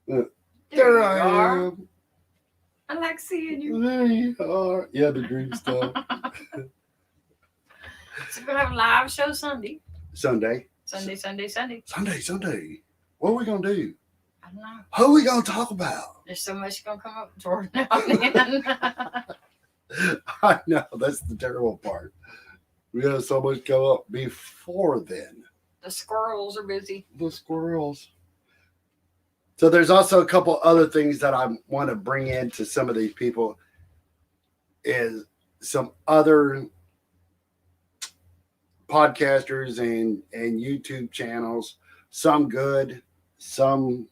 There you I are. am. I like seeing you. There you are. Yeah, the green stuff. So we're gonna have a live show Sunday. Sunday. Sunday. What are we gonna do? I don't know. Who are we gonna talk about? There's so much gonna come up toward now and then. I know that's the terrible part. We have so much go up before then. The squirrels are busy. The squirrels. So there's also a couple other things that I want to bring into some of these people is some other podcasters and YouTube channels. Some good, some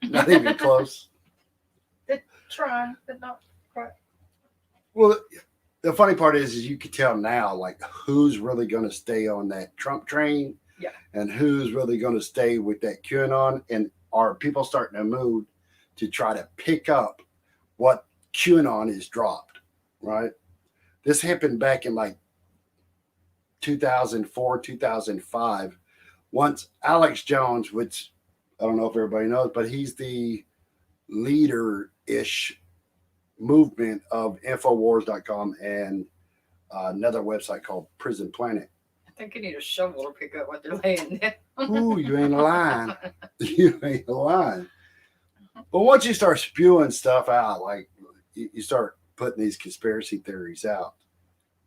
not even close. They're trying, but not quite. Well, the funny part is you can tell now like who's really going to stay on that Trump train, Yeah. and who's really going to stay with that QAnon, and are people starting to move to try to pick up what QAnon is dropped, right? This happened back in like 2004, 2005. Once Alex Jones, which I don't know if everybody knows, but he's the leader ish movement of Infowars.com and another website called Prison Planet. I think you need a shovel to pick up what they're laying down. Ooh, you ain't lying. You ain't lying. But once you start spewing stuff out, like you start putting these conspiracy theories out,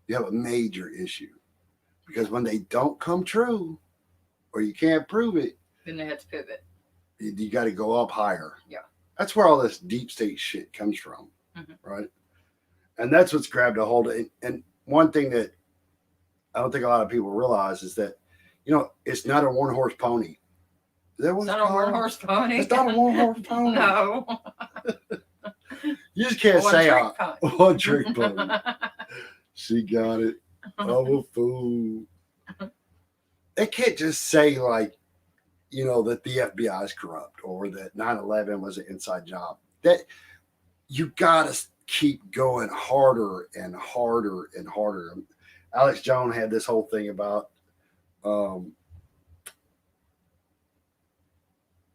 you have a major issue. Because when they don't come true or you can't prove it, Then they have to pivot. you got to go up higher. Yeah. That's where all this deep state shit comes from, right? And that's what's grabbed a hold of. And one thing that I don't think a lot of people realize is that, it's not a one horse pony. Is that what It's not a one horse pony. It's not a one horse pony. No. You just can't One say trick pony. one trick pony. She got it. I'm a fool. They can't just say like, that the FBI is corrupt or that 9/11 was an inside job. That you gotta keep going harder and harder and harder. Alex Jones had this whole thing about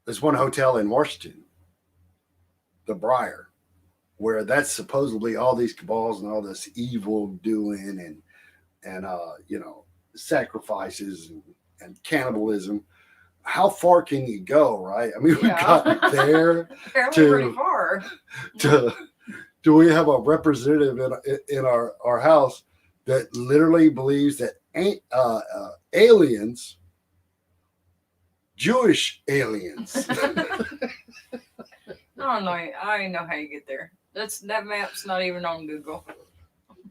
there's one hotel in Washington, the Briar, where that's supposedly all these cabals and all this evil doing and sacrifices and cannibalism. How far can you go, right? I mean, we've gotten there. Apparently pretty far. Do we have a representative in our house that literally believes that aliens, Jewish aliens? I don't know. I don't know how you get there. That map's not even on Google.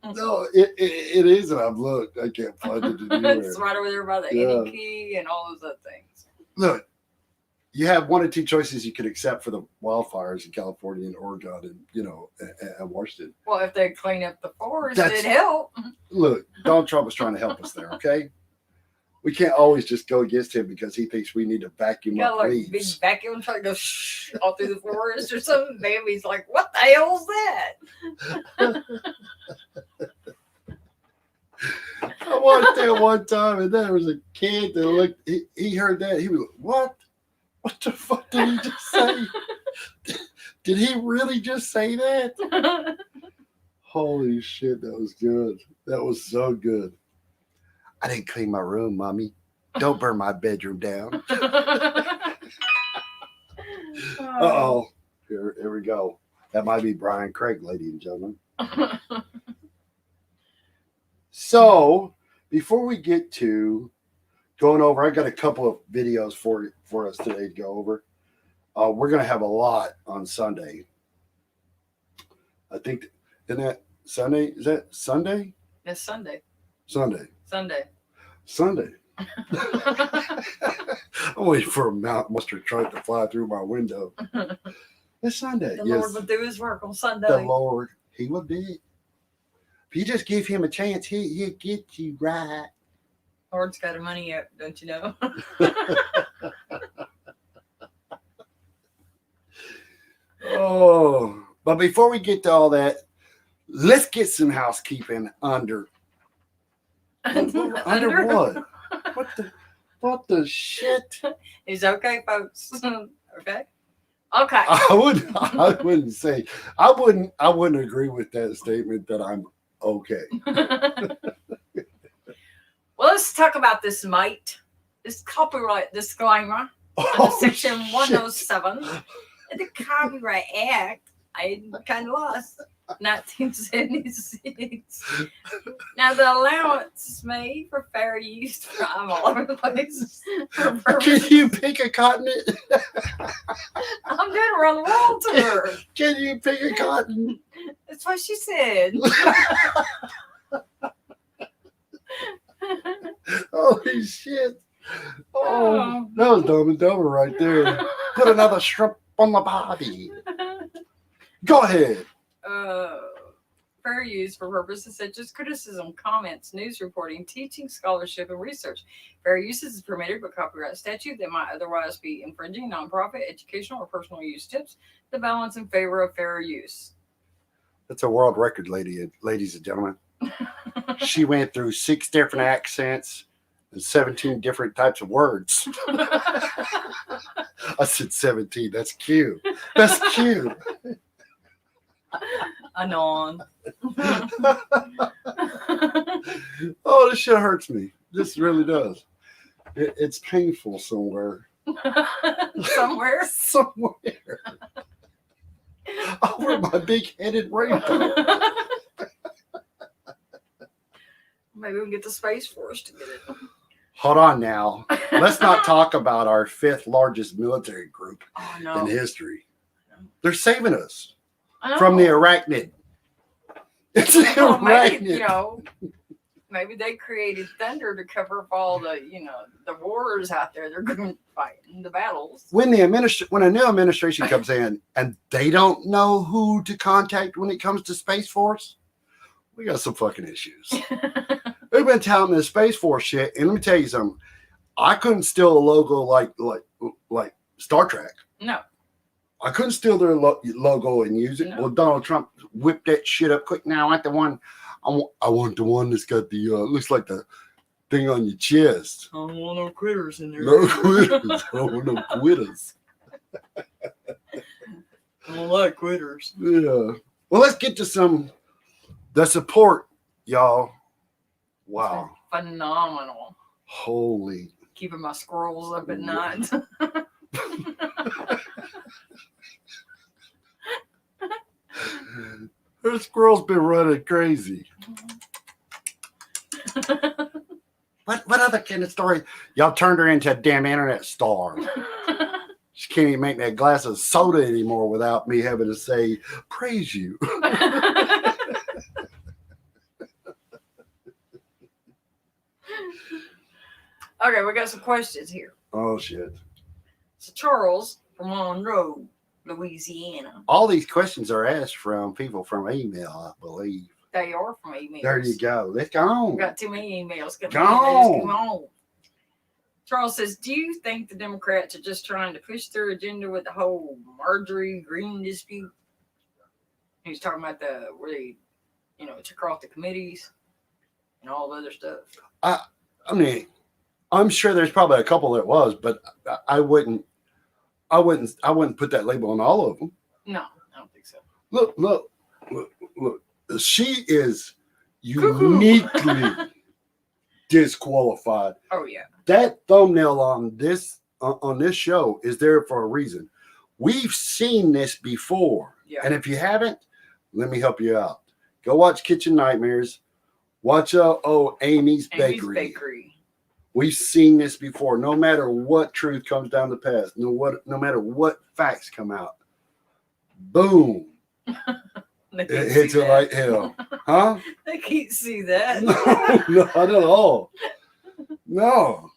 No, it is, and I've looked. I can't find it anywhere. It's right over there by the Any Key and all those other things. Look, you have one or two choices you could accept for the wildfires in California and Oregon and Washington. Well, if they clean up the forest, it'd help. Look, Donald Trump is trying to help us there, okay? We can't always just go against him because he thinks we need to vacuum up like weeds. Big vacuum truck goes all through the forest or something. Baby's like, what the hell's that? I watched that one time, and there was a kid that looked. He heard that. He was like, "What? What the fuck did he just say? Did he really just say that?" Holy shit, that was good. That was so good. I didn't clean my room, Mommy. Don't burn my bedroom down. Uh-oh. Here we go. That might be Brian Craig, ladies and gentlemen. So, before we get to going over, I got a couple of videos for us today to go over. We're going to have a lot on Sunday. I think, isn't that Sunday? Is that Sunday? It's Sunday. Sunday. I'm waiting for a Mount Mustard truck to fly through my window. It's Sunday. The Lord will do his work on Sunday. The Lord, he will do it. If you just give him a chance, he'll get you right. Lord's got a money up, don't you know? Oh, but before we get to all that, let's get some housekeeping under. Under what? What the shit? It's okay, folks. Okay. Okay. I wouldn't say I wouldn't agree with that statement that I'm okay. Well, let's talk about this, mate. This copyright disclaimer under Section shit. 107 of the Copyright Act. I kind of lost. 1976. Now, the allowance is made for fair use. I'm all over the place. Can you pick a continent? I'm doing a around the world tour. Can you pick a continent? That's what she said. Holy shit. Oh, that was Dumb and Dumber right there. Put another shrimp on the body. Go ahead. Fair use for purposes such as criticism, comments, news reporting, teaching, scholarship, and research. Fair use is permitted by copyright statute that might otherwise be infringing nonprofit, educational, or personal use tips. The balance in favor of fair use. That's a world record, ladies and gentlemen. She went through 6 different accents and 17 different types of words. I said 17. That's cute. That's cute. Anon. Oh, this shit hurts me. This really does. It's painful somewhere. Somewhere. Somewhere. Over my big-headed rainbow. Maybe we can get the Space Force to get it. Hold on now. Let's not talk about our 5th largest military group in history. They're saving us from the arachnid. It's an arachnid. Maybe they created thunder to cover up all the, the wars out there. They're going to fight in the battles. When a new administration comes in and they don't know who to contact when it comes to Space Force, we got some fucking issues. They've been touting the Space Force shit, and let me tell you something. I couldn't steal a logo like Star Trek. No. I couldn't steal their logo and use it. No. Well, Donald Trump whipped that shit up quick. Now I want the one. I want the one that's got the looks like the thing on your chest. I don't want no critters in there. No critters. I don't want no quitters. I don't like quitters. Yeah. Well, let's get to the support, y'all. Wow. Phenomenal. Holy. Keeping my squirrels up at night. Her squirrel's been running crazy. What other kind of story? Y'all turned her into a damn internet star. She can't even make me a glass of soda anymore without me having to say, praise you. Okay, we got some questions here. Oh, shit. So Charles from Monroe, Louisiana. All these questions are asked from people from email, I believe. They are from emails. There you go. Let's go on. We've got too many emails. Go on. Come on. Charles says, do you think the Democrats are just trying to push their agenda with the whole Marjorie Greene dispute? He's talking about where they, took off the committees and all the other stuff. I mean, I'm sure there's probably a couple that was, but I wouldn't put that label on all of them. No, I don't think so. Look. She is uniquely disqualified. Oh yeah. That thumbnail on this show is there for a reason. We've seen this before. Yeah. And if you haven't, let me help you out. Go watch Kitchen Nightmares. Watch Amy's Bakery. We've seen this before. No matter what truth comes down the path, no matter what facts come out, boom. It hits it like hell. Huh? They can't see that. No, not at all. No.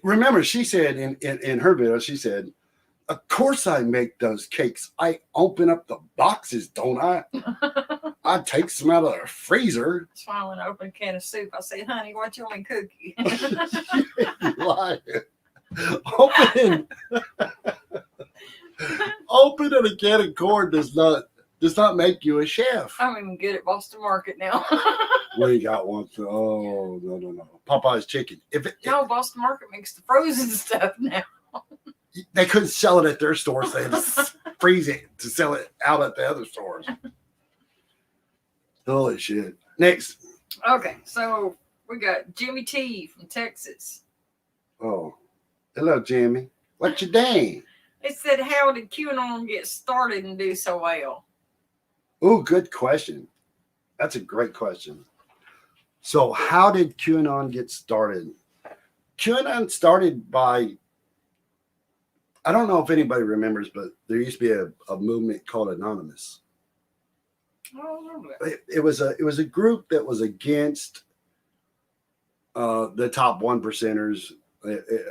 Remember, she said in her video, she said, of course I make those cakes. I open up the boxes, don't I? I take some out of the freezer. That's why when I open a can of soup, I say, honey, what you want me to cook you? You lying. Opening a can of corn does not make you a chef. I'm even good at Boston Market now. We got one. No. Popeye's chicken. No, Boston Market makes the frozen stuff now. They couldn't sell it at their stores. They had to freeze it to sell it out at the other stores. Holy shit. Next. Okay, so we got Jimmy T from Texas. Oh, hello, Jimmy. What's your name? It said, how did QAnon get started and do so well? Oh, good question. That's a great question. So, how did QAnon get started? QAnon started by, I don't know if anybody remembers, but there used to be a movement called Anonymous. I don't remember that. It was a group that was against the top 1%ers,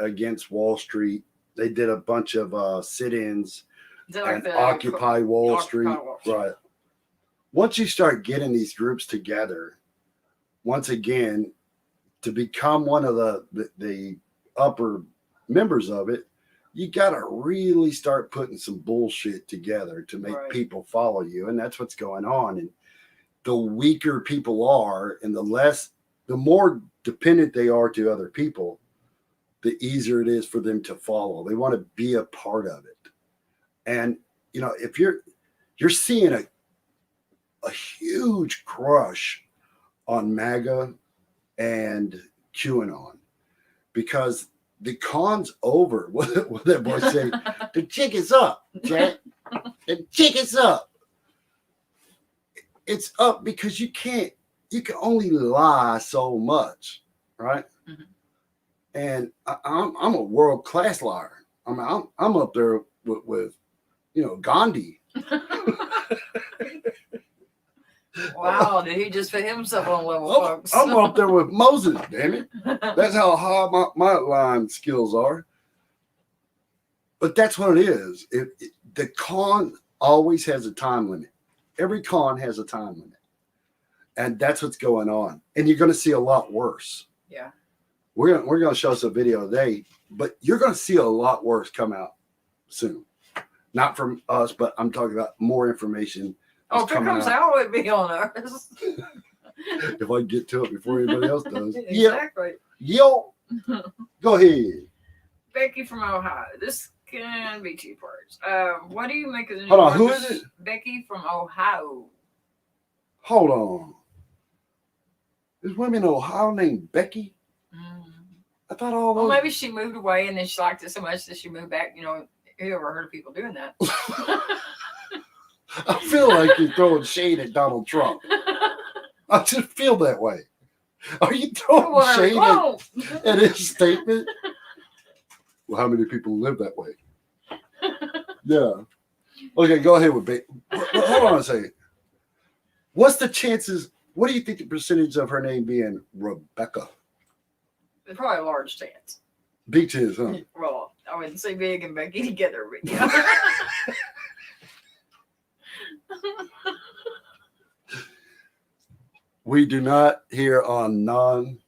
against Wall Street. They did a bunch of sit-ins Is that like and the Occupy Wall Occupy Street. Wall Street. Right. Once you start getting these groups together, once again, to become one of the upper members of it, you got to really start putting some bullshit together to make Right. people follow you. And that's what's going on. And the weaker people are, and the more dependent they are to other people, the easier it is for them to follow. They want to be a part of it. And, you know, if you're seeing a huge crush on MAGA and QAnon, because the con's over. What that boy say? The chick is up, Jack. The chick is up. It's up because you can only lie so much, right? Mhm. And I'm a world class liar. I'm up there with Gandhi. Wow, did he just put himself on level, folks? I'm up there with Moses, damn it. That's how high my line skills are. But that's what it is. The con always has a time limit. Every con has a time limit. And that's what's going on. And you're going to see a lot worse. Yeah. We're going to show us a video today, but you're going to see a lot worse come out soon. Not from us, but I'm talking about more information. Oh, if it comes out, it would be on ours. If I get to it before anybody else does. Exactly. Yo, go ahead. Becky from Ohio. This can be two parts. What do you make of the new Hold on, who Rogers- is it? Becky from Ohio. Hold on. There's women in Ohio named Becky. I thought all Well, those. maybe she moved away and then she liked it so much that she moved back. You know, you ever heard of people doing that? I feel like you're throwing shade at Donald Trump. I just feel that way. Are you throwing Whatever. shade Whoa. at his statement? Well, how many people live that way? Yeah. Okay, go ahead with Becky. Hold on a second. What's the chances? What do you think the percentage of her name being Rebecca? It's probably a large chance. Big chance, huh? Well, I wouldn't say Big and Becky together, but yeah. We do not here on non.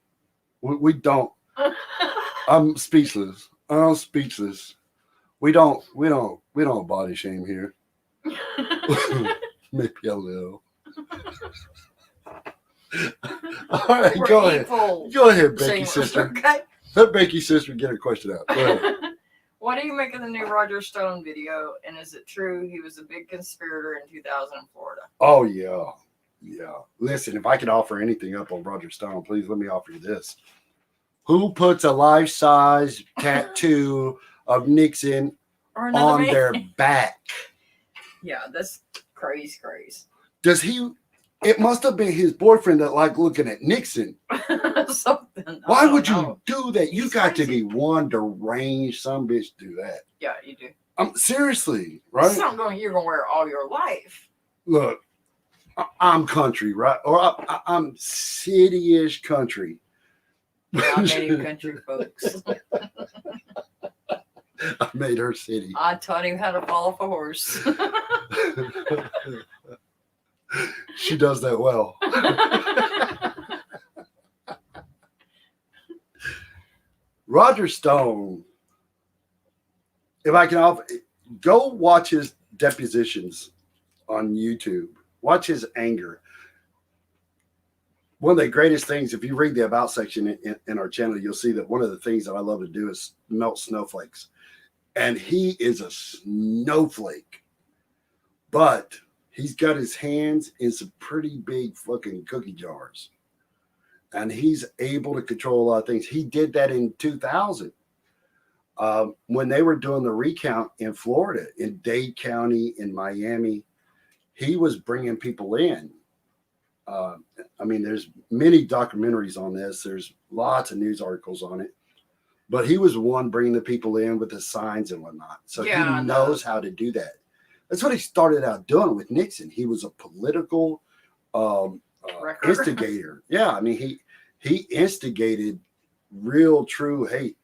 We don't. I'm speechless. I'm speechless. We don't body shame here. Maybe a little. All right, We're go ahead. equal Go ahead, Becky shamers, sister. Okay. Let Becky sister get her question out. Go ahead. What do you make of the new Roger Stone video? And is it true he was a big conspirator in 2000 in Florida? Oh yeah. Yeah. Listen, if I could offer anything up on Roger Stone, please let me offer you this. Who puts a life-size tattoo of Nixon Or another on man? their back? Yeah, that's crazy. Does he? It must have been his boyfriend that liked looking at Nixon. Something. Why would I don't you know. do that? You He's got to crazy. be one deranged some bitch to do that. Yeah, you do. Seriously, Right? It's right? not you're gonna wear all your life. Look, I'm country, right? Or I'm city-ish country. I made country folks. I made her city. I taught him how to fall off a horse. She does that well. Roger Stone, if I can offer, go watch his depositions on YouTube. Watch his anger. One of the greatest things, if you read the about section in our channel, you'll see that one of the things that I love to do is melt snowflakes. And he is a snowflake. But he's got his hands in some pretty big fucking cookie jars. And he's able to control a lot of things. He did that in 2000. When they were doing the recount in Florida, in Dade County, in Miami, he was bringing people in. I mean, there's many documentaries on this. There's lots of news articles on it. But he was the one bringing the people in with the signs and whatnot. So he knows how to do that. That's what he started out doing with Nixon. He was a political instigator. Yeah, I mean, he instigated real, true hate.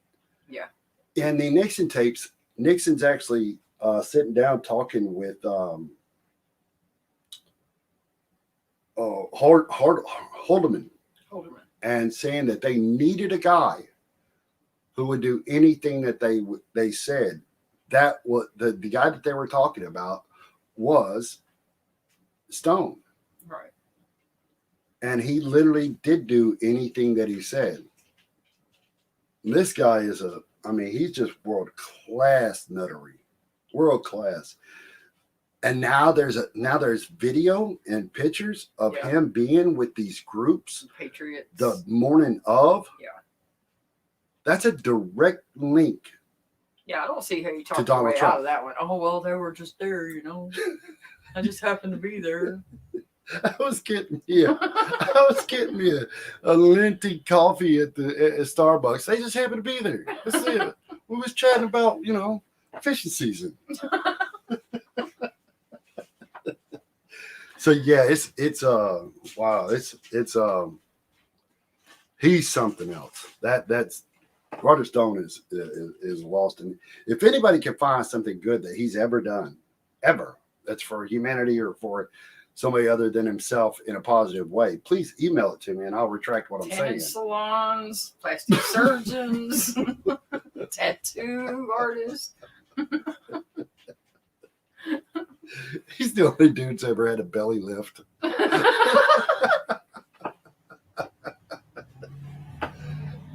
Yeah. In the Nixon tapes, Nixon's actually sitting down talking with Haldeman and saying that they needed a guy who would do anything that they said. That was the guy that they were talking about was Stone. Right. And he literally did do anything that he said. And this guy is he's just world class nuttery. World class. And now there's video and pictures of him being with these groups. Patriots. The morning of. Yeah. That's a direct link. Yeah, I don't see how you talk your way out of that one. Oh, well, they were just there, you know. I just happened to be there. I was getting me a Linty coffee at Starbucks. They just happened to be there. That's it. We was chatting about, fishing season. So yeah, it's wow, it's he's something else. That's Roger Stone is lost. And if anybody can find something good that he's ever done, that's for humanity or for somebody other than himself in a positive way, please email it to me and I'll retract what I'm saying. Salons, plastic surgeons, tattoo artists. He's the only dude that's ever had a belly lift.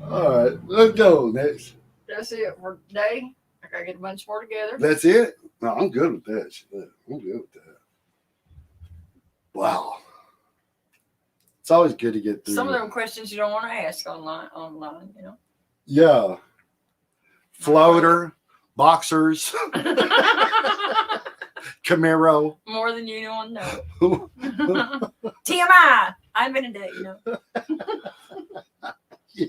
All right, let's go next. That's it for today. I gotta get a bunch more together. That's it? No, I'm good with that. I'm good with that. Wow. It's always good to get through. Some of them questions you don't want to ask online, Yeah. Floater, boxers, Camaro. More than you want to know. TMI. I invented that, Yeah.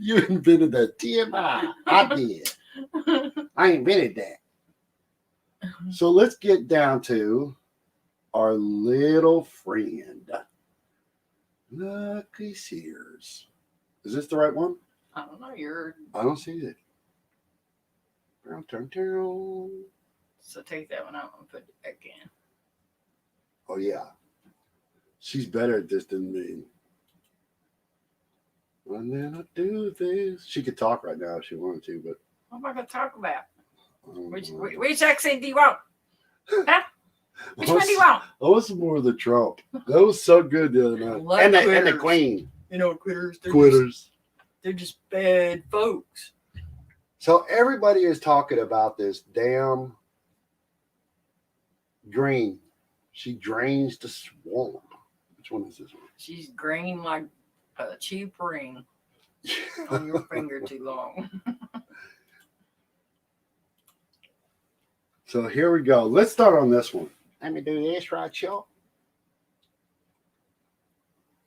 You invented that. TMI. I did. I invented that. So let's get down to our little friend, Lucky Sears. Is this the right one? I don't know. I don't see it. So take that one out and put it back in. Oh, yeah. She's better at this than me. And then I do this. She could talk right now if she wanted to, but. What am I going to talk about? Which accent do you want? Huh? Which one do you want? I want some more of the Trump. That was so good the other night. And the Queen. Quitters. They're just bad folks. So everybody is talking about this damn green. She drains the swamp. Which one is this one? She's green like a cheap ring on your finger too long. So here we go. Let's start on this one. Let me do this right, y'all.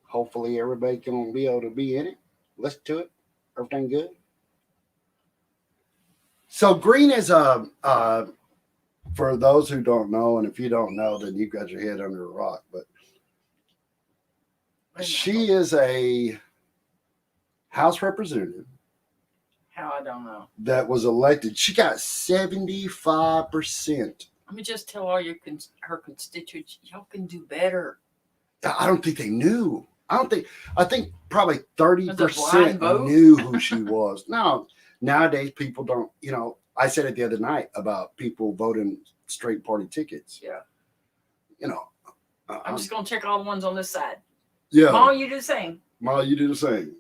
Hopefully everybody can be able to be in it. Listen to it. Everything good. So green is for those who don't know, and if you don't know, then you've got your head under a rock. But she is a House representative. How I don't know. That was elected. She got 75%. Let me just tell all her constituents, y'all can do better. I don't think they knew. I think probably 30% knew who she was. No, nowadays people don't, I said it the other night about people voting straight party tickets. Yeah. I'm just going to check all the ones on this side. Yeah. Mom, you do the same. Mom, you do the same.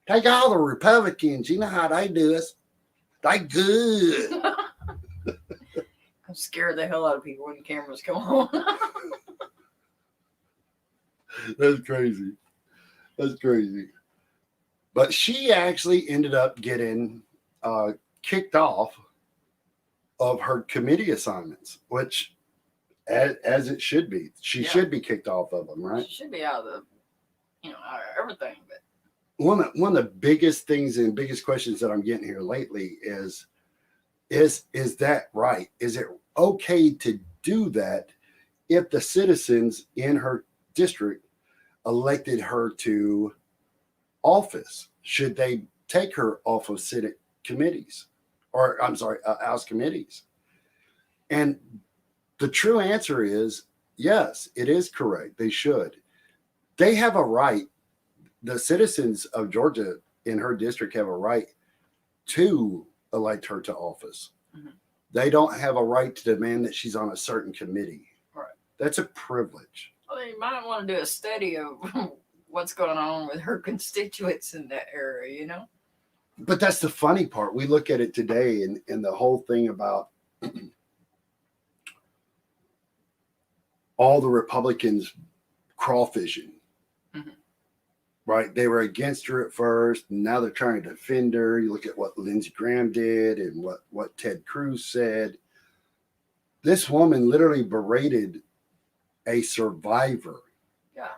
Take all the Republicans. You know how they do us. They good. Scare the hell out of people when the cameras come on. That's crazy. That's crazy. But she actually ended up getting kicked off of her committee assignments, which, as it should be, she Yeah. should be kicked off of them, right? She should be out of the, out of everything. But One of the biggest things and biggest questions that I'm getting here lately is that right? Is it okay to do that if the citizens in her district elected her to office? Should they take her off of city committees, or I'm sorry, House committees? And the true answer is yes, it is correct. They should. They have a right. The citizens of Georgia in her district have a right to elect her to office. Mhm. They don't have a right to demand that she's on a certain committee. Right. That's a privilege. well, you might want to do a study of what's going on with her constituents in that area. But that's the funny part. We look at it today and the whole thing about all the Republicans crawfishing. Mhm. Right? They were against her at first, and now they're trying to defend her. You look at what Lindsey Graham did and what Ted Cruz said. This woman literally berated a survivor Yeah.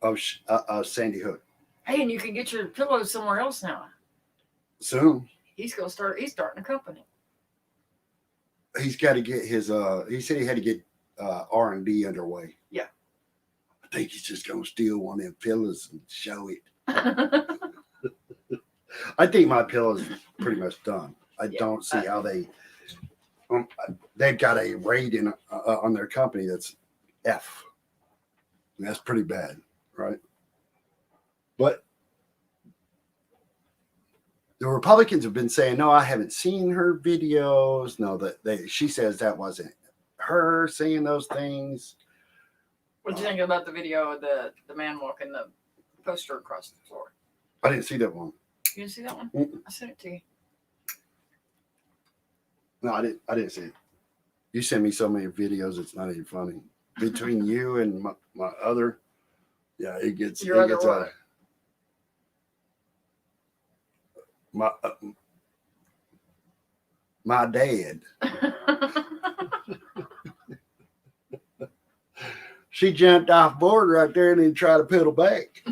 of Sandy Hook. Hey, and you can get your pillows somewhere else now. Soon, He's starting a company. he's got to get his. He said he had to get R&D underway. Yeah. I think he's just gonna steal one of them pillows and show it. I think my pillow is pretty much done. I Yeah, don't see how they've got a rating on their company that's F. And that's pretty bad, right? But the Republicans have been saying, no, I haven't seen her videos. No, she says that wasn't her saying those things. What do you think about the video of the man walking the poster across the floor? I didn't see that one. You didn't see that one? Mm-mm. I sent it to you. No, I didn't see it. You send me so many videos, it's not even funny. Between you and my other, yeah, it gets Your it other gets what? my dad. She jumped off board right there and then tried to pedal back.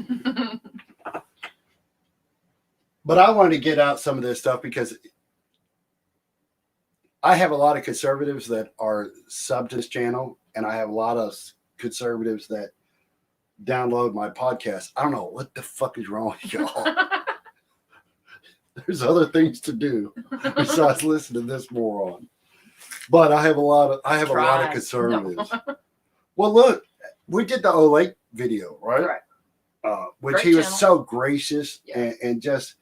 But I wanted to get out some of this stuff because I have a lot of conservatives that are sub to this channel, and I have a lot of conservatives that download my podcast. I don't know what the fuck is wrong with y'all. There's other things to do besides listen to this moron. But I have a lot of conservatives. No. Well, look, we did the Olake video, right? Right. Which Great he was channel. so gracious Yeah. and just,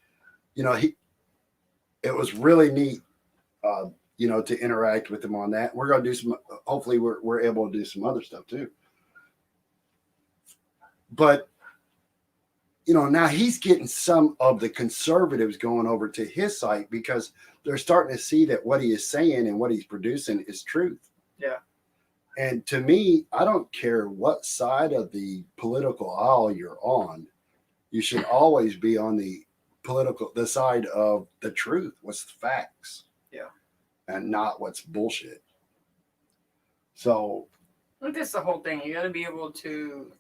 it was really neat, to interact with him on that. We're going to do some, hopefully we're able to do some other stuff too. But, now he's getting some of the conservatives going over to his site because they're starting to see that what he is saying and what he's producing is truth. Yeah. And to me, I don't care what side of the political aisle you're on. You should always be on the side of the truth. What's the facts? Yeah. And not what's bullshit. So I think that's the whole thing. You got to be able to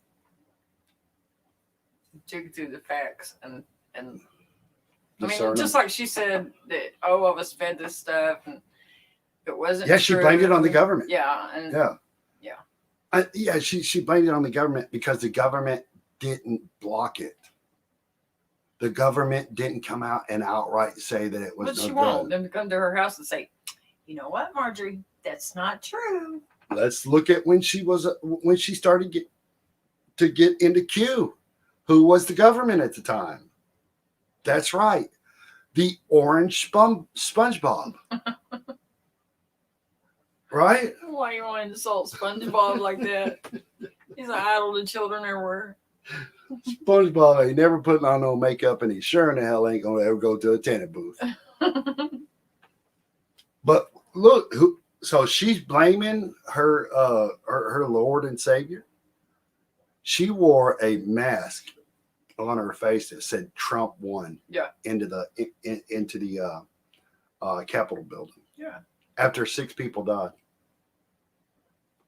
dig through the facts and I mean, discern just them. like she said that I was fed this stuff and it wasn't. Yeah, she blamed it on the government. Yeah, and Yeah. She blamed it on the government because the government didn't block it. The government didn't come out and outright say that it was but no she good. won't. Them to come to her house and say, "You know what, Marjorie? That's not true." Let's look at when she started to get into Q. Who was the government at the time? That's right. The orange SpongeBob. Right? Why you want to insult SpongeBob like that? He's an idol to children everywhere. SpongeBob ain't never putting on no makeup, and he sure in the hell ain't gonna ever go to a tenant booth. But look who. So she's blaming her Lord and Savior. She wore a mask on her face that said Trump won. Yeah. Into the Capitol building. Yeah. After 6 people died.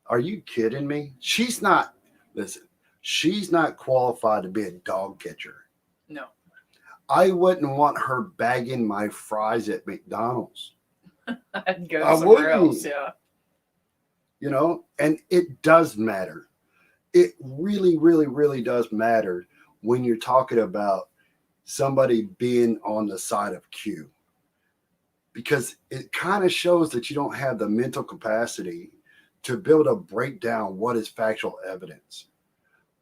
Are you kidding me? She's not. Listen. She's not qualified to be a dog catcher. No. I wouldn't want her bagging my fries at McDonald's. I'd go I somewhere wouldn't. else. Yeah. You know, and it does matter. It really, really, really does matter when you're talking about somebody being on the side of Q, because it kind of shows that you don't have the mental capacity to be able to break down what is factual evidence,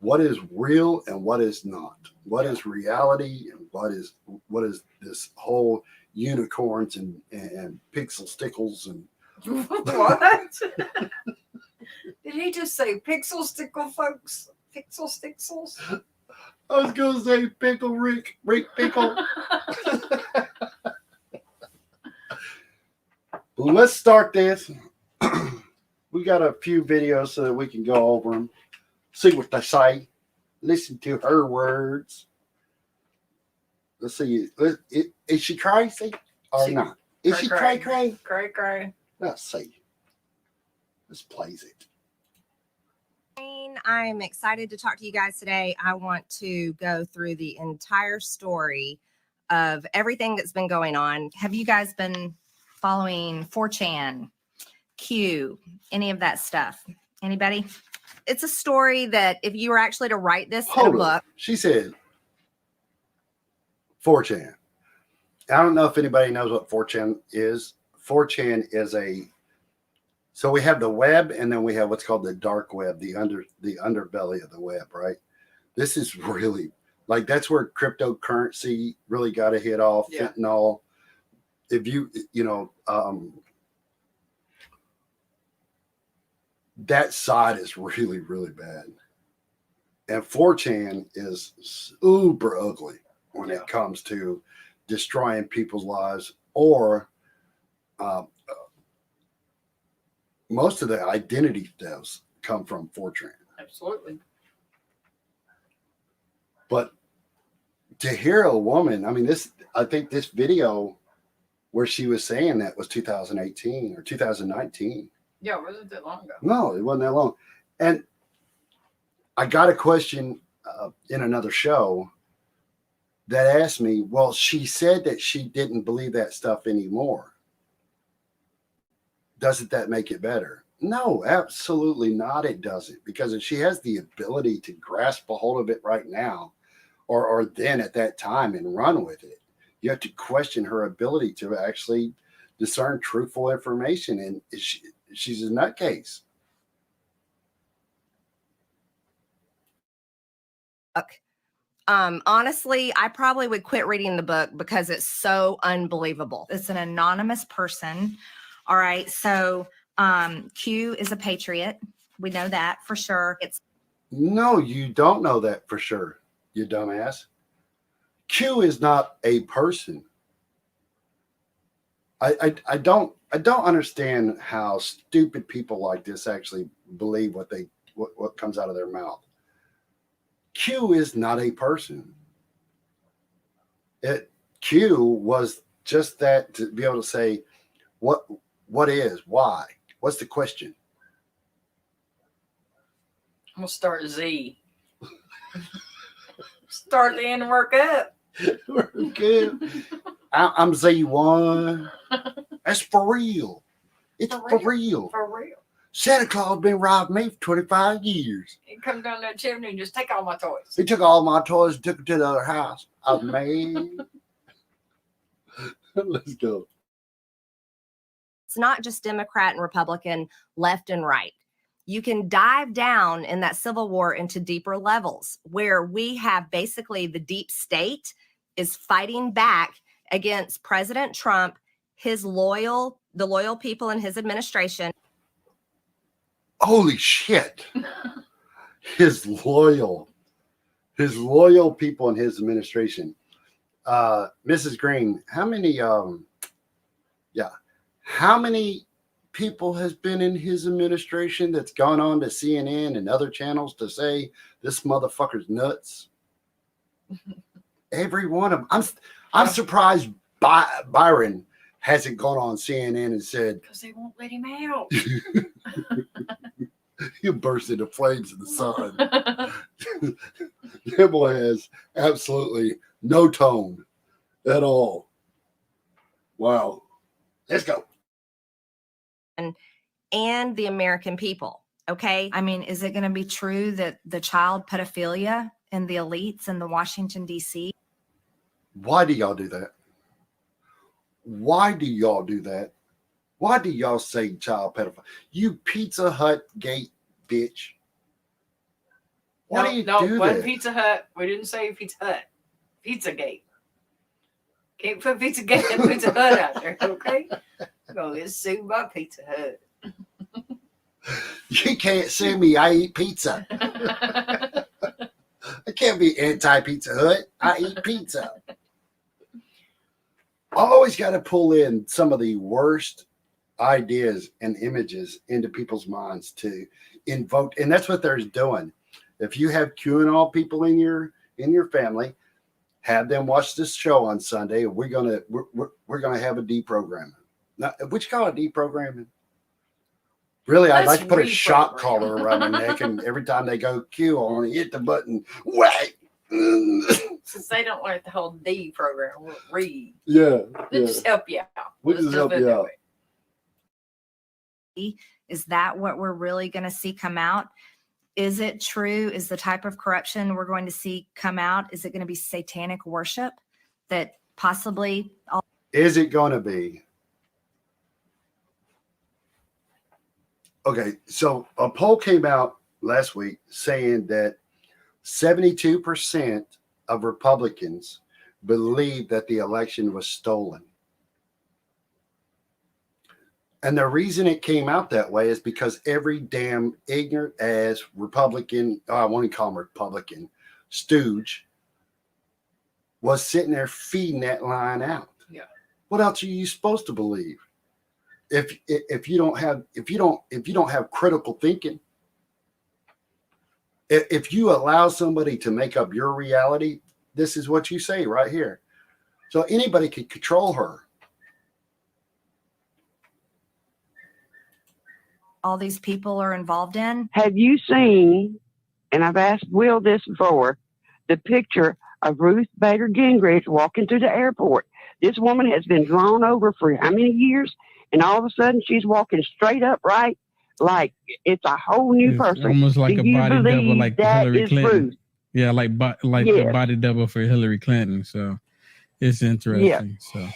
what is real and what is not, what is reality and what is this whole unicorns and pixel stickles and What? Did he just say pixel stickle, folks? Pixel stickles? I was gonna say pickle Rick pickle. Well, let's start this. We got a few videos so that we can go over them, see what they say, listen to her words. Let's see. Is she crazy or not? Is she cray cray? Cray cray. Let's see. Let's plays it. I'm excited to talk to you guys today. I want to go through the entire story of everything that's been going on. Have you guys been following 4chan, Q, any of that stuff? Anybody? It's a story that if you were actually to write this in a Hold book, on. She said 4chan. I don't know if anybody knows what 4chan is. 4chan is so we have the web and then we have what's called the dark web, the underbelly of the web, right? This is really like that's where cryptocurrency really got a hit off, Yeah. fentanyl. If you that side is really, really bad. And 4chan is super ugly when it comes to destroying people's lives or most of the identity thefts come from 4chan. Absolutely. But to hear a woman, I mean, I think this video where she was saying that was 2018 or 2019. Yeah, it wasn't that long ago. No, it wasn't that long. And I got a question in another show that asked me, well, she said that she didn't believe that stuff anymore. Doesn't that make it better? No, absolutely not. It doesn't, because if she has the ability to grasp a hold of it right now, or then at that time and run with it, you have to question her ability to actually discern truthful information. And she's a nutcase. honestly, I probably would quit reading the book because it's so unbelievable. It's an anonymous person. All right. So Q is a patriot. We know that for sure. No, you don't know that for sure, you dumbass. Q is not a person. I don't understand how stupid people like this actually believe what comes out of their mouth. Q is not a person. Q was just that, to be able to say what is, why, what's the question. I'm gonna start Z. Start the end and work up. Good. I'm Z1. That's for real. It's for real. For real. Santa Claus been robbing me for 25 years. He come down that chimney and just take all my toys. He took all my toys and took them to the other house. I was mad. Let's go. It's not just Democrat and Republican, left and right. You can dive down in that Civil War into deeper levels where we have basically the deep state is fighting back against President Trump, the loyal people in his administration. Holy shit. His loyal people in his administration. Mrs. Green, how many people has been in his administration that's gone on to CNN and other channels to say this motherfucker's nuts? Every one of them. I'm surprised Byron hasn't gone on CNN and said, Because they won't let him out. "You burst into flames in the sun." That boy has absolutely no tone at all. Wow. Let's go. And the American people. Okay. I mean, is it going to be true that the child pedophilia in the elites in the Washington, D.C.? Why do y'all do that? Why do y'all do that? Why do y'all say child pedophile? You Pizza Hut gate bitch. Why do you do one that? Pizza Hut. We didn't say Pizza Hut. Pizza Gate. Can't put Pizza Gate and Pizza Hut out there, okay? We're going to get sued by Pizza Hut. You can't sue me. I eat pizza. I can't be anti-Pizza Hut. I eat pizza. I always got to pull in some of the worst ideas and images into people's minds to invoke, and that's what they're doing. If you have QAnon people in your family, have them watch this show on Sunday. We're gonna have a deprogramming. Now, what you call it, deprogramming? Really, I'd like to put a shock collar around my neck, and every time they go Q, I want to hit the button. Whack. Since they don't like the whole D program, we'll read. Yeah. We'll just help you out. We'll Let's just help put it you that out. way. Is that what we're really going to see come out? Is it true? Is the type of corruption we're going to see come out? Is it going to be satanic worship that possibly? Is it going to be? Okay, so a poll came out last week saying that 72% of Republicans believe that the election was stolen. And the reason it came out that way is because every damn ignorant ass Republican, I want to call him Republican, stooge, was sitting there feeding that line out. Yeah. What else are you supposed to believe? If you don't have critical thinking, if you allow somebody to make up your reality, this is what you say right here. So anybody can control her. All these people are involved in? Have you seen, and I've asked Will this before, the picture of Ruth Bader Gingrich walking through the airport? This woman has been drawn over for how many years? And all of a sudden she's walking straight upright like it's a whole new It's person. almost like Do a you body double, believe like that Hillary is Clinton. Ruth? Yeah, like the Yes. body double for Hillary Clinton. So it's interesting. So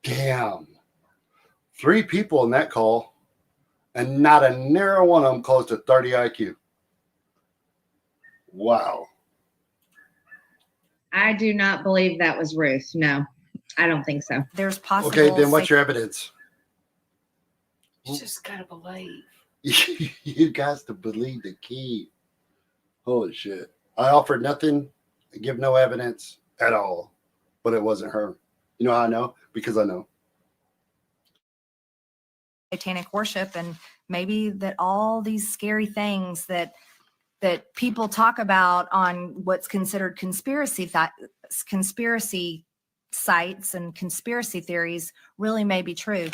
Damn. 3 people in that call, and not a narrow one of them close to 30 IQ. Wow. I do not believe that was Ruth. No, I don't think so. There's possible. Okay, then what's your evidence? You just gotta believe. You guys to believe the key. Holy shit. I offered nothing, I give no evidence at all, but it wasn't her. You know how I know? Because I know. satanic worship, and maybe that all these scary things that people talk about on what's considered conspiracy sites and conspiracy theories really may be true.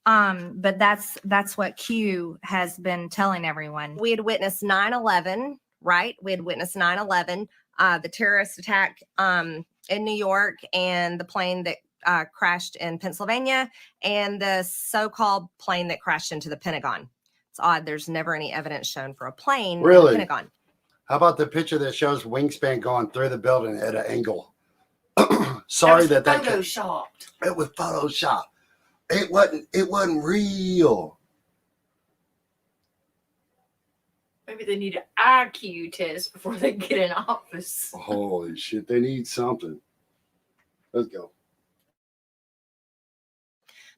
But that's what Q has been telling everyone. We had witnessed 9/11, right? We had witnessed 9/11, the terrorist attack in New York, and the plane that crashed in Pennsylvania, and the so-called plane that crashed into the Pentagon. It's odd. There's never any evidence shown for a plane in Really? the Pentagon. How about the picture that shows wingspan going through the building at an angle? Sorry that photoshopped. it was Photoshop. It wasn't real. Maybe they need an IQ test before they get in office. Holy shit, they need something. Let's go.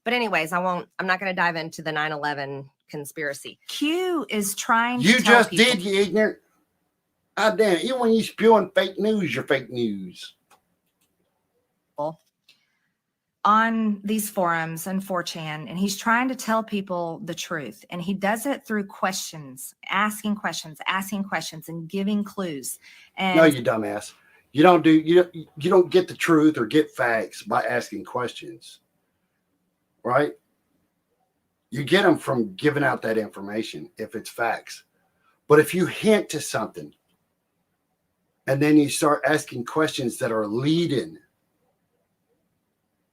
But anyways, I'm not going to dive into the 9/11 conspiracy. Q is trying to You tell just people, did, you ignorant. God damn, even when you spewing fake news, you're fake news. on these forums and 4chan, and he's trying to tell people the truth. And he does it through questions, asking questions, and giving clues. And No, you dumbass. You don't get the truth or get facts by asking questions, right? You get them from giving out that information if it's facts. But if you hint to something and then you start asking questions that are leading,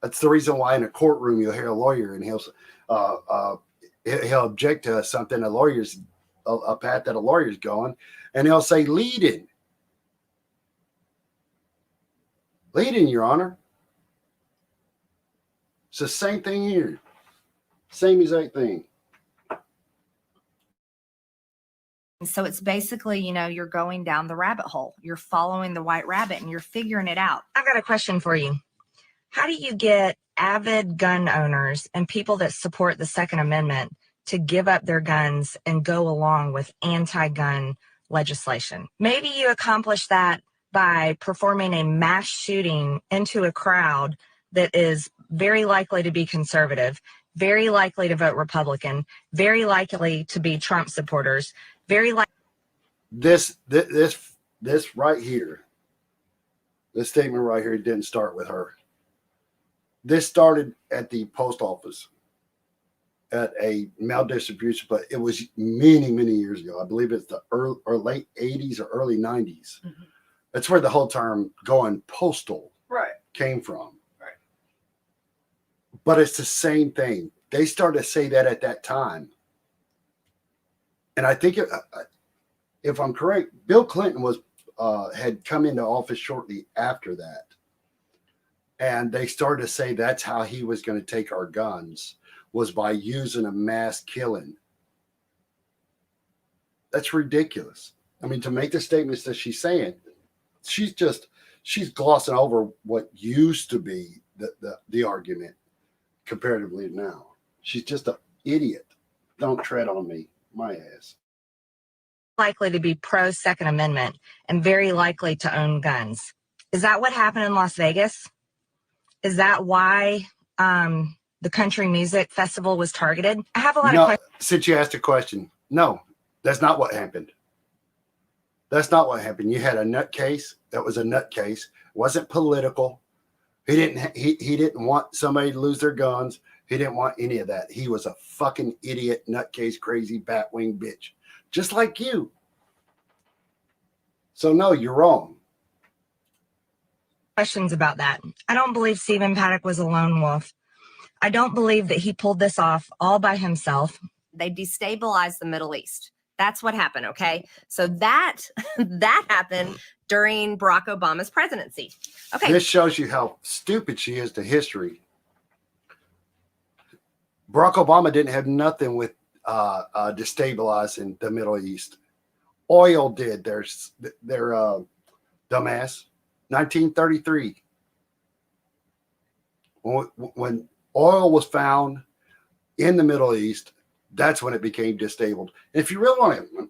that's the reason why in a courtroom you'll hear a lawyer and he'll object to something a path that a lawyer's going, and he'll say leading, Your Honor. It's the same thing here, same exact thing. so it's basically, you're going down the rabbit hole. You're following the white rabbit and you're figuring it out. I've got a question for you. How do you get avid gun owners and people that support the Second Amendment to give up their guns and go along with anti-gun legislation? Maybe you accomplish that by performing a mass shooting into a crowd that is very likely to be conservative, very likely to vote Republican, very likely to be Trump supporters, very likely. This right here, this statement right here didn't start with her. This started at the post office at a mail distribution, but it was many, many years ago. I believe it's the early or late 80s or early 90s. Mm-hmm. That's where the whole term going postal came from. Right. But it's the same thing. They started to say that at that time. And I think if I'm correct, Bill Clinton had come into office shortly after that. And they started to say that's how he was going to take our guns, was by using a mass killing. That's ridiculous. I mean, to make the statements that she's saying, she's glossing over what used to be the argument comparatively to now. She's just an idiot. Don't tread on me, my ass. Likely to be pro Second Amendment and very likely to own guns. Is that what happened in Las Vegas? Is that why the country music festival was targeted? I have a lot of questions. Since you asked a question, no, that's not what happened. That's not what happened. You had a nutcase. That was a nutcase. It wasn't political. He didn't want somebody to lose their guns. He didn't want any of that. He was a fucking idiot, nutcase, crazy, batwing bitch, just like you. So no, you're wrong. Questions about that. I don't believe Stephen Paddock was a lone wolf. I don't believe that he pulled this off all by himself. They destabilized the Middle East. That's what happened. Okay. So that happened during Barack Obama's presidency. Okay. This shows you how stupid she is to history. Barack Obama didn't have nothing with destabilizing the Middle East. Oil did. Their dumbass. 1933. When oil was found in the Middle East, that's when it became disabled. And if you really want to,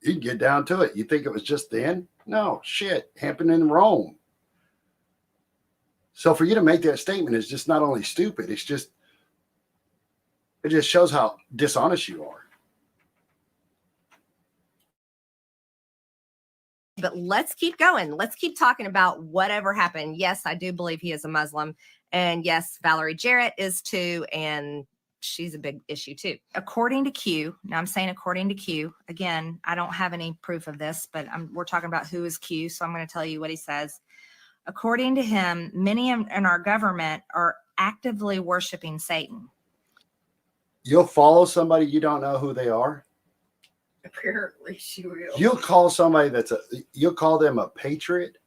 you can get down to it. You think it was just then? No, shit, happened in Rome. So for you to make that statement is just not only stupid, it just shows how dishonest you are. But let's keep going. Let's keep talking about whatever happened. Yes, I do believe he is a Muslim. And yes, Valerie Jarrett is too. And she's a big issue too. According to Q, now I'm saying according to Q, again, I don't have any proof of this, but we're talking about who is Q. So I'm going to tell you what he says. According to him, many in our government are actively worshiping Satan. You'll follow somebody you don't know who they are? Apparently she will. You'll call somebody you'll call them a patriot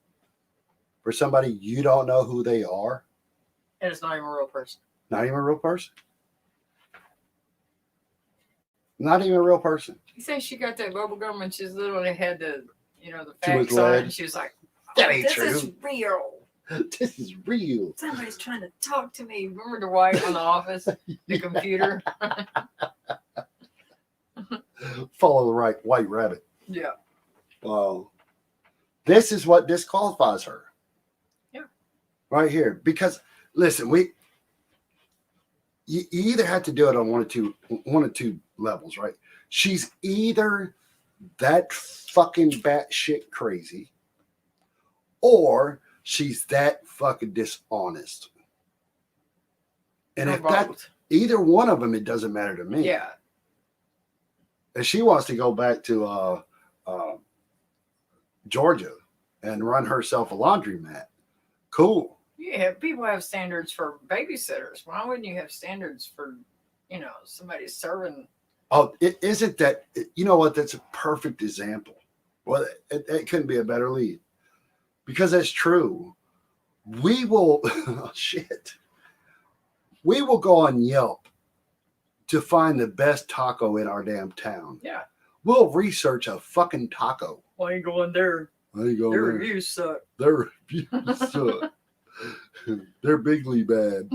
for somebody you don't know who they are? And it's not even a real person. Not even a real person? Not even a real person. You say she got that bubble gum and she's literally had the She was facts on it, led. and she was like, That ain't this true. is real. This is real. Somebody's trying to talk to me. Remember the wife on the office, the computer? Follow the right white rabbit. Yeah. Wow. This is what disqualifies her. Yeah. Right here. Because listen, you either have to do it on one or two levels, right? She's either that fucking batshit crazy, or she's that fucking dishonest. And Or if that both. either one of them, it doesn't matter to me. Yeah. If she wants to go back to Georgia and run herself a laundromat, cool. Yeah, people have standards for babysitters. Why wouldn't you have standards for, somebody serving? Oh, it isn't that, you know what? That's a perfect example. Well, it couldn't be a better lead, because that's true. We will, oh, shit. We will go on Yelp to find the best taco in our damn town. Yeah. We'll research a fucking taco. Why you going there? There you go. Their There. reviews suck. Their reviews suck. They're bigly bad.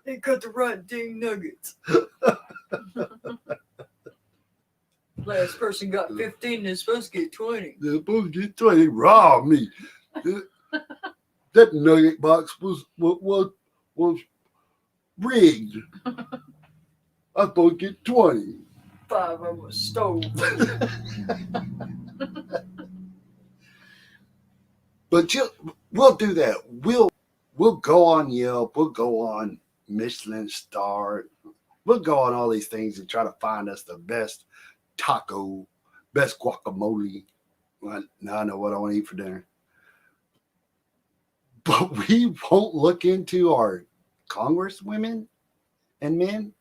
They got the right dang nuggets. Last person got 15 is supposed to get 20. They're supposed to get 20. Raw meat. That nugget box was rigged. I'm supposed to get 20. 5 of a stove. But we'll do that. We'll go on Yelp. We'll go on Michelin Star. We'll go on all these things and try to find us the best taco, best guacamole. Well, now I know what I want to eat for dinner. But we won't look into our congresswomen and men.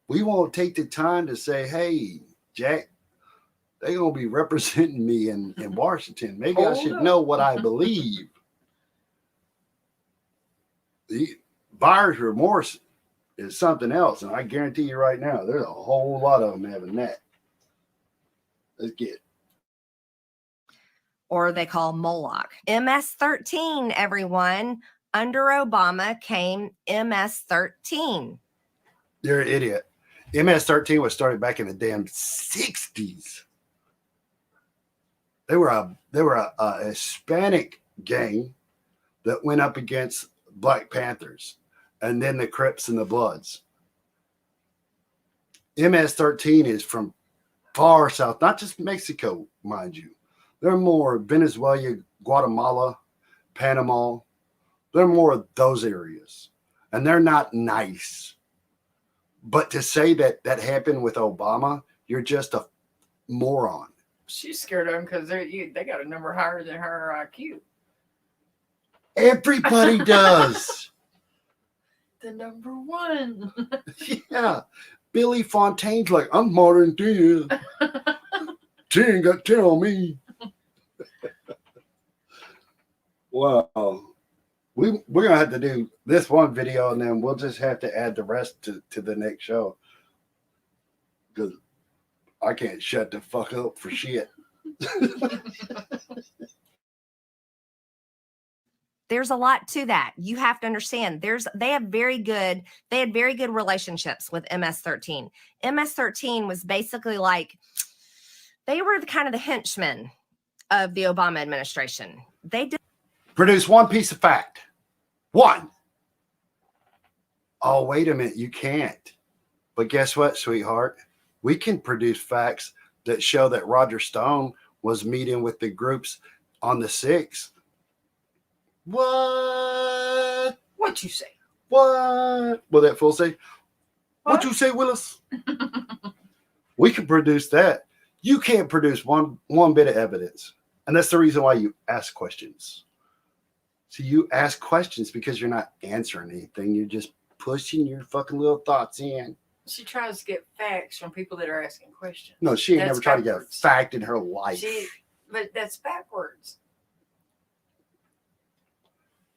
We won't take the time to say, hey, Jack, they're going to be representing me in Washington. Maybe I should know what I believe. The buyer's remorse is something else. And I guarantee you right now, there's a whole lot of them having that. Let's get. Or they call Moloch. MS-13, everyone. Under Obama came MS-13. You're an idiot. MS-13 was started back in the damn 60s. They were a Hispanic gang that went up against Black Panthers, and then the Crips and the Bloods. MS-13 is from far south, not just Mexico, mind you. They're more Venezuela, Guatemala, Panama. They're more of those areas, and they're not nice. But to say that happened with Obama, you're just a moron. She's scared of them because they got a number higher than her IQ. Everybody does. The number one. Yeah. Billy Fontaine's like, I'm smarter than 10. 10 got 10 on me. Wow. We're going to have to do this one video, and then we'll just have to add the rest to the next show. Because I can't shut the fuck up for shit. There's a lot to that. You have to understand. They had very good relationships with MS-13. MS-13 was basically like, they were kind of the henchmen of the Obama administration. They did Produce one piece of fact. One. Oh, wait a minute. You can't. But guess what, sweetheart? We can produce facts that show that Roger Stone was meeting with the groups on the 6th. What? What you say? What? Will that fool say? What you say, Willis? We can produce that. You can't produce one bit of evidence. And that's the reason why you ask questions. So you ask questions because you're not answering anything. You're just pushing your fucking little thoughts in. She tries to get facts from people that are asking questions. No, she ain't That's never tried to get a backwards. fact in her life. But that's backwards.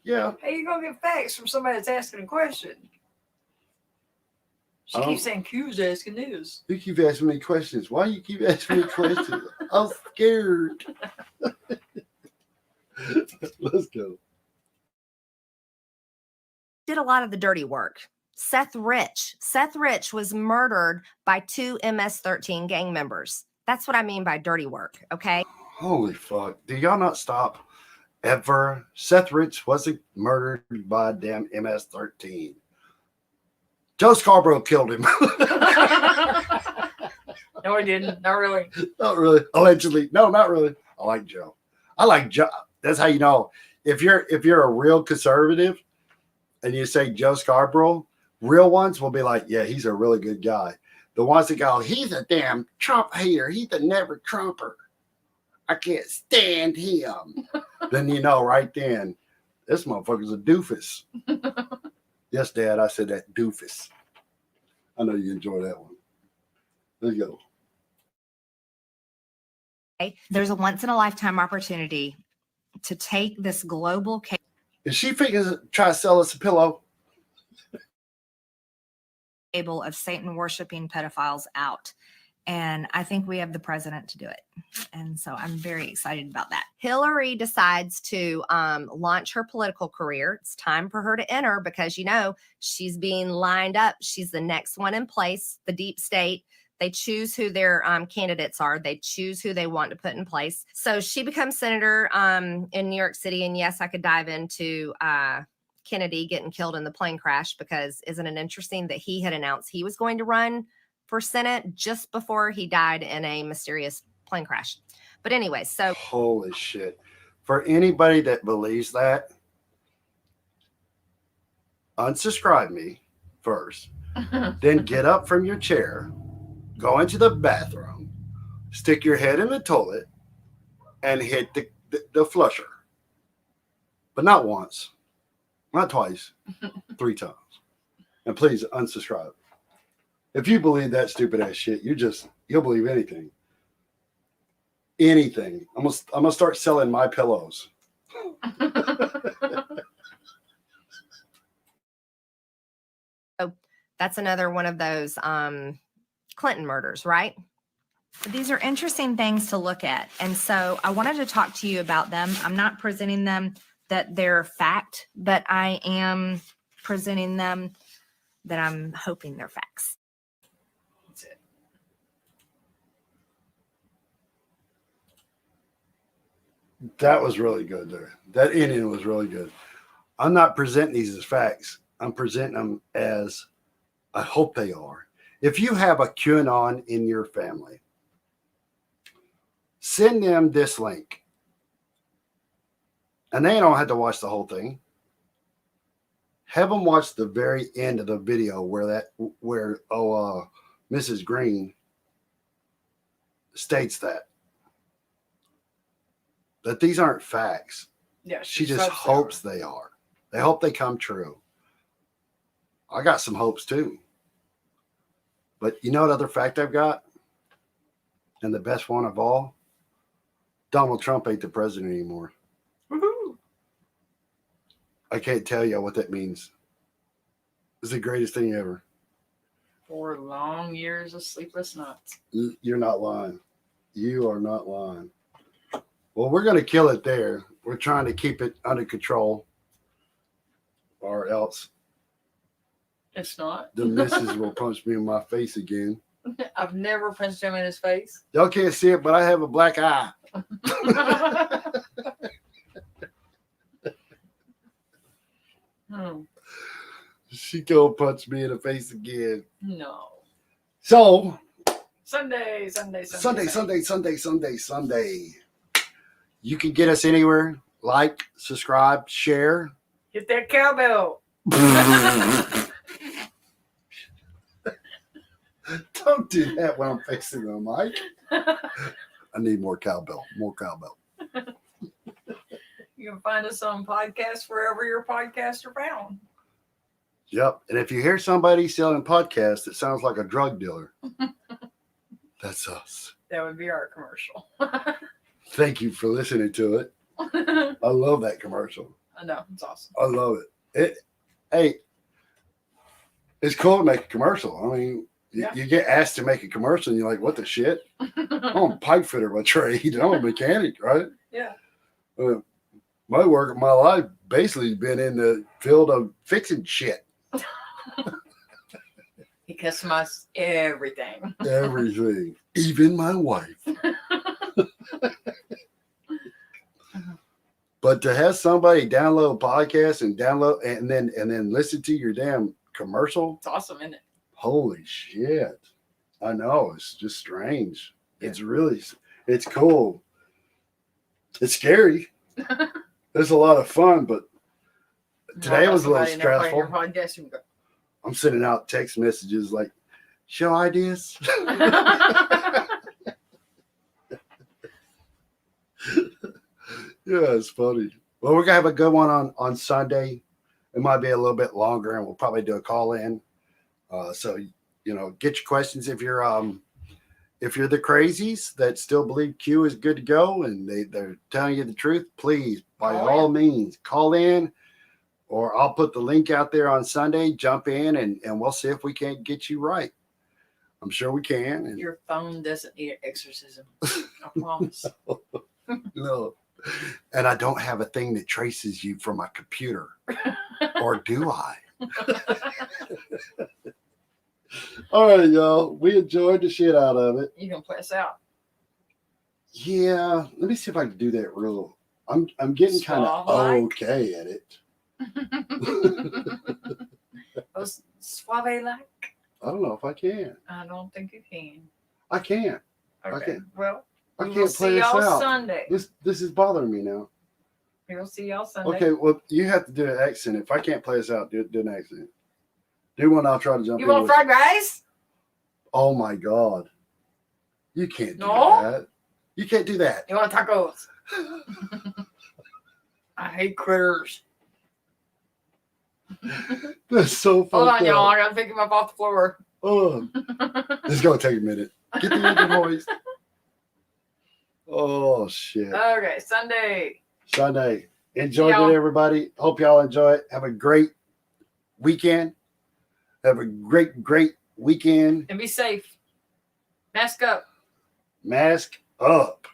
Yeah. How you gonna get facts from somebody that's asking a question? She keeps saying Q's asking this. You keep asking me questions. Why you keep asking me questions? I'm scared. Let's go. did a lot of the dirty work. Seth Rich was murdered by 2 MS-13 gang members. That's what I mean by dirty work. Okay. Holy fuck. Do y'all not stop ever. Seth Rich wasn't murdered by damn MS-13. Joe Scarborough killed him. No, he didn't. Not really. Not really. Allegedly. No, not really. I like Joe. I like Joe. That's how you know. If you're a real conservative and you say Joe Scarborough, real ones will be like, yeah, he's a really good guy. The ones that go, he's a damn Trump hater. He's a never Trumper. I can't stand him. Then you know right then, this motherfucker's a doofus. Yes, Dad, I said that, doofus. I know you enjoy that one. There you go. There's a once in a lifetime opportunity to take this global Is she figuring to try to sell us a pillow? cable of Satan worshiping pedophiles out. And I think we have the president to do it. And so I'm very excited about that. Hillary decides to launch her political career. It's time for her to enter because, you know, she's being lined up. She's the next one in place, the deep state. They choose who their candidates are. They choose who they want to put in place. So she becomes senator in New York City. And yes, I could dive into Kennedy getting killed in the plane crash, because isn't it interesting that he had announced he was going to run for Senate just before he died in a mysterious plane crash. But anyway, so Holy shit. For anybody that believes that, unsubscribe me first, then get up from your chair, go into the bathroom, stick your head in the toilet, and hit the flusher. But not once, not twice, 3 times. And please unsubscribe. If you believe that stupid ass shit, you'll believe anything. Anything. I'm gonna start selling my pillows. that's another one of those Clinton murders, right? these are interesting things to look at. And so I wanted to talk to you about them. I'm not presenting them that they're fact, but I am presenting them that I'm hoping they're facts. That's it. That was really good there. That ending was really good. I'm not presenting these as facts. I'm presenting them as I hope they are. If you have a QAnon in your family, send them this link. And they don't have to watch the whole thing. Have them watch the very end of the video where Mrs. Green states that these aren't facts. Yeah, She just hopes they are. They hope they come true. I got some hopes too. But you know what other fact I've got? And the best one of all? Donald Trump ain't the president anymore. Woohoo! I can't tell you what that means. It's the greatest thing ever. 4 long years of sleepless nights. You're not lying. You are not lying. Well, we're going to kill it there. We're trying to keep it under control, or else It's not. the missus will punch me in my face again. I've never punched him in his face. Y'all can't see it, but I have a black eye. Hmm. She gonna punch me in the face again. No. So Sunday. Sunday. You can get us anywhere. Like, subscribe, share. Hit that cowbell. Don't do that when I'm fixing the mic. I need more cowbell. More cowbell. You can find us on podcasts wherever your podcasts are found. Yep. And if you hear somebody selling podcasts that sounds like a drug dealer, that's us. That would be our commercial. Thank you for listening to it. I love that commercial. I know, it's awesome. I love it. It's cool to make a commercial. I mean, Yeah. you get asked to make a commercial and you're like, what the shit? I'm a pipe fitter by trade. I'm a mechanic, right? Yeah. My work of my life basically been in the field of fixing shit. He customized everything. Everything. Even my wife. But to have somebody download a podcast and then listen to your damn commercial, It's awesome, isn't it? holy shit. I know, it's just strange. It's really, it's cool. It's scary. It's a lot of fun, but today was a little stressful. Podcast, you go, I'm sending out text messages like, show ideas. Yeah, it's funny. Well, we're gonna have a good one on Sunday. It might be a little bit longer, and we'll probably do a call in. So get your questions if you're the crazies that still believe Q is good to go and they're telling you the truth. Please, by all means, call in, or I'll put the link out there on Sunday. Jump in and we'll see if we can't get you right. I'm sure we can. And your phone doesn't need an exorcism. I promise. no. And I don't have a thing that traces you from my computer. Or do I? All right, y'all. We enjoyed the shit out of it. You can play us out. Yeah. Let me see if I can do that real. I'm getting kind of Suave-like? okay at it. Oh, suave like? I don't know if I can. I don't think you can. I can't. Okay. Okay. Well, I we will can't see play this y'all out. Sunday. This is bothering me now. We will see y'all Sunday. Okay, well, you have to do an accent. If I can't play this out, do an accent. Do one. I'll try to jump You in. want with- fried rice? Oh my God. You can't do No? that. You can't do that. You want tacos? I hate critters. That's so fucked Hold on, y'all. up. I gotta pick him up off the floor. Oh, it's gonna take a minute. Get the engine hoist. Oh shit. Okay, Sunday. Sunday. Enjoyed Y'all. it, everybody. Hope y'all enjoy it. Have a great weekend. Have a great weekend. And be safe. Mask up. Mask up.